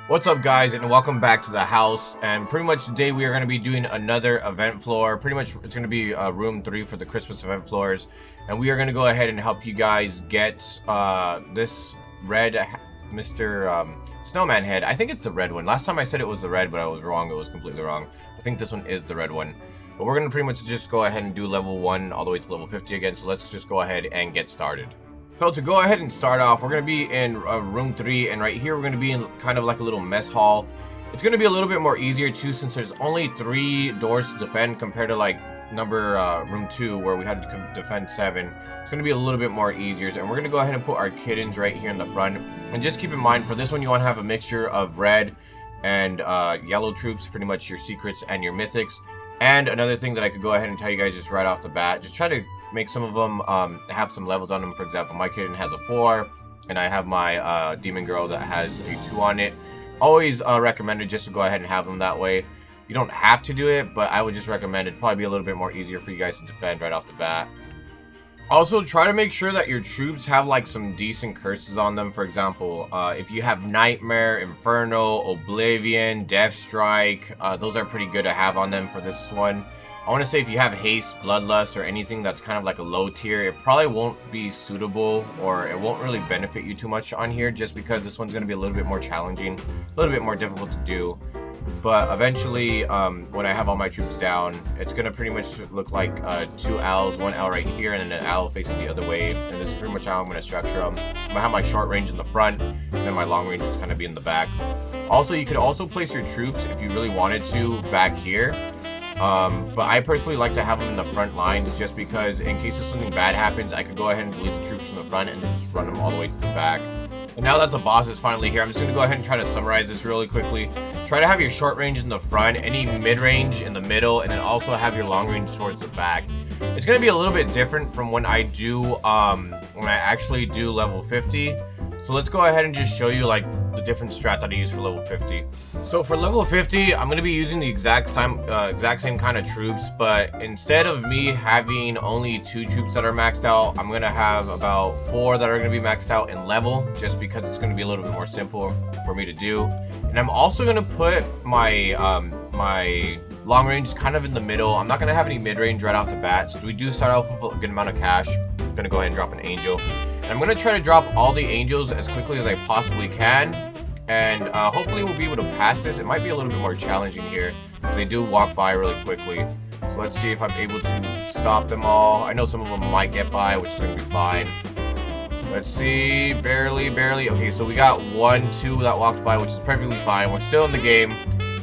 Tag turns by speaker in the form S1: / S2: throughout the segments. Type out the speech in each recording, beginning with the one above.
S1: What's up, guys, and welcome back to the house. And pretty much today we are going to be doing another event floor. Pretty much it's going to be room 3 for the Christmas event floors, and we are going to go ahead and help you guys get this red Mr. Snowman head. I think it's the red one. Last time I said it was the red, but I was wrong. It was completely wrong. I think this one is the red one. But we're going to pretty much just go ahead and do level 1 all the way to level 50 again. So let's just go ahead and get started. So to go ahead and start off, we're going to be in room 3, and right here we're going to be in kind of like a little mess hall. It's going to be a little bit more easier too, since there's only 3 doors to defend compared to like room 2 where we had to defend 7. It's going to be a little bit more easier, and we're going to go ahead and put our kittens right here in the front. And just keep in mind, for this one you want to have a mixture of red and yellow troops, pretty much your secrets and your mythics. And another thing that I could go ahead and tell you guys just right off the bat, just try to make some of them have some levels on them. For example, my kitten has a 4, and I have my demon girl that has a 2 on it. Always recommended just to go ahead and have them that way. You don't have to do it, but I would just recommend it. Probably be a little bit more easier for you guys to defend right off the bat. Also, try to make sure that your troops have like some decent curses on them. For example, if you have Nightmare, Inferno, Oblivion, Death Strike, those are pretty good to have on them for this one. I want to say if you have Haste, Bloodlust, or anything that's kind of like a low tier, it probably won't be suitable, or it won't really benefit you too much on here, just because this one's going to be a little bit more challenging, a little bit more difficult to do. But eventually, when I have all my troops down, it's going to pretty much look like 2 owls, 1 owl right here, and then an owl facing the other way. And this is pretty much how I'm going to structure them. I'm going to have my short range in the front, and then my long range is going to be in the back. Also, you could also place your troops, if you really wanted to, back here. But I personally like to have them in the front lines, just because in case if something bad happens, I could go ahead and delete the troops from the front and just run them all the way to the back. And now that the boss is finally here, I'm just going to go ahead and try to summarize this really quickly. Try to have your short range in the front, any mid-range in the middle, and then also have your long range towards the back. It's going to be a little bit different from when I actually do level 50. So let's go ahead and just show you like the different strat that I use for level 50. So for level 50, I'm going to be using the exact same kind of troops, but instead of me having only 2 troops that are maxed out, I'm going to have about 4 that are going to be maxed out in level, just because it's going to be a little bit more simple for me to do. And I'm also going to put my my long range kind of in the middle. I'm not going to have any mid-range right off the bat, so we do start off with a good amount of cash. I'm going to go ahead and drop an angel. And I'm going to try to drop all the angels as quickly as I possibly can. And hopefully we'll be able to pass this. It might be a little bit more challenging here, because they do walk by really quickly. So let's see if I'm able to stop them all. I know some of them might get by, which is going to be fine. Let's see. Barely. Okay, so we got 1, 2 that walked by, which is perfectly fine. We're still in the game,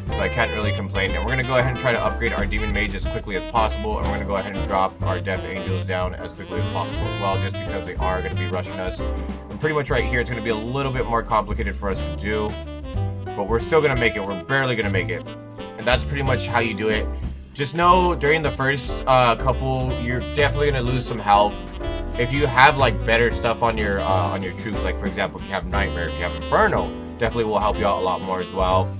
S1: so I can't really complain. And we're going to go ahead and try to upgrade our Demon Mage as quickly as possible. And we're going to go ahead and drop our Death Angels down as quickly as possible as well, just because they are going to be rushing us. And pretty much right here, it's going to be a little bit more complicated for us to do. But we're still going to make it. We're barely going to make it. And that's pretty much how you do it. Just know, during the first couple, you're definitely going to lose some health. If you have like better stuff on your troops, like for example, if you have Nightmare, if you have Inferno, definitely will help you out a lot more as well.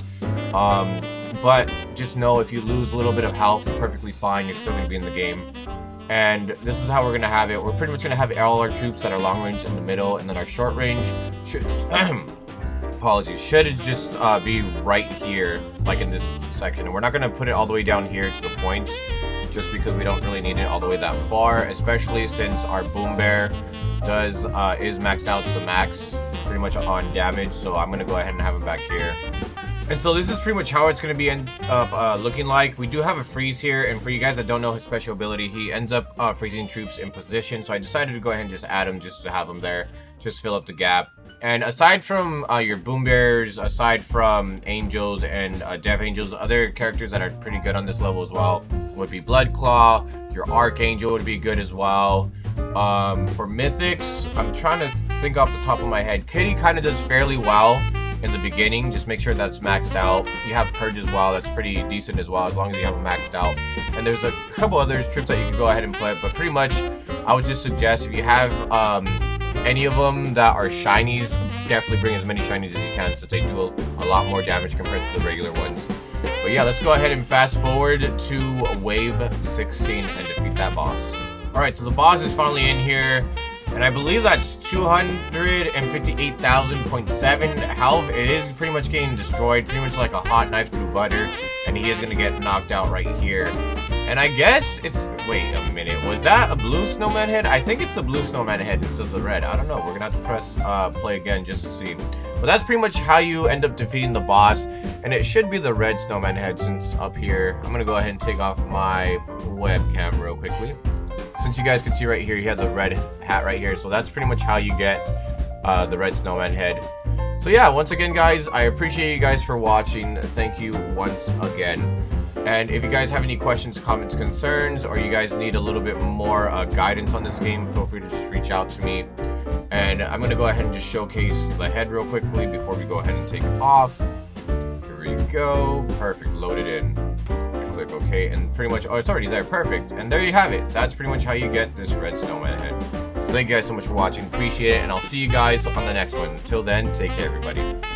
S1: But just know, if you lose a little bit of health, perfectly fine, you're still going to be in the game. And this is how we're going to have it. We're pretty much going to have all our troops that are long range in the middle, and then our short range should should just be right here, like in this section. And we're not going to put it all the way down here to the points, just because we don't really need it all the way that far, especially since our Boom Bear is maxed out to the max, pretty much on damage. So I'm going to go ahead and have him back here. And so this is pretty much how it's going to be looking like. We do have a freeze here, and for you guys that don't know his special ability, he ends up freezing troops in position. So I decided to go ahead and just add him, just to have him there, just fill up the gap. And aside from your Boom Bears, aside from Angels and Death Angels, other characters that are pretty good on this level as well would be Blood Claw. Your Archangel would be good as well. For Mythics, I'm trying to think off the top of my head. Kitty kind of does fairly well in the beginning. Just make sure that's maxed out. You have Purge as well. That's pretty decent as well, as long as you have them maxed out. And there's a couple other troops that you can go ahead and put, but pretty much I would just suggest, if you have any of them that are shinies, definitely bring as many shinies as you can, since they do a lot more damage compared to the regular ones. But yeah, let's go ahead and fast forward to wave 16 and defeat that boss. Alright, so the boss is finally in here. And I believe that's 258,000.7 health. It is pretty much getting destroyed, pretty much like a hot knife through butter. And he is going to get knocked out right here. And I guess it's... Wait a minute. Was that a blue snowman head? I think it's a blue snowman head instead of the red. I don't know. We're going to have to press play again just to see. But that's pretty much how you end up defeating the boss. And it should be the red snowman head since up here. I'm going to go ahead and take off my webcam real quickly. Since you guys can see right here, he has a red hat right here. So that's pretty much how you get the red snowman head. So yeah, once again, guys, I appreciate you guys for watching. Thank you once again. And if you guys have any questions, comments, concerns, or you guys need a little bit more guidance on this game, feel free to just reach out to me. And I'm going to go ahead and just showcase the head real quickly before we go ahead and take off. Here we go. Perfect. Loaded in. Click OK. And pretty much, oh, it's already there. Perfect. And there you have it. That's pretty much how you get this red snowman head. So thank you guys so much for watching. Appreciate it. And I'll see you guys on the next one. Until then, take care, everybody.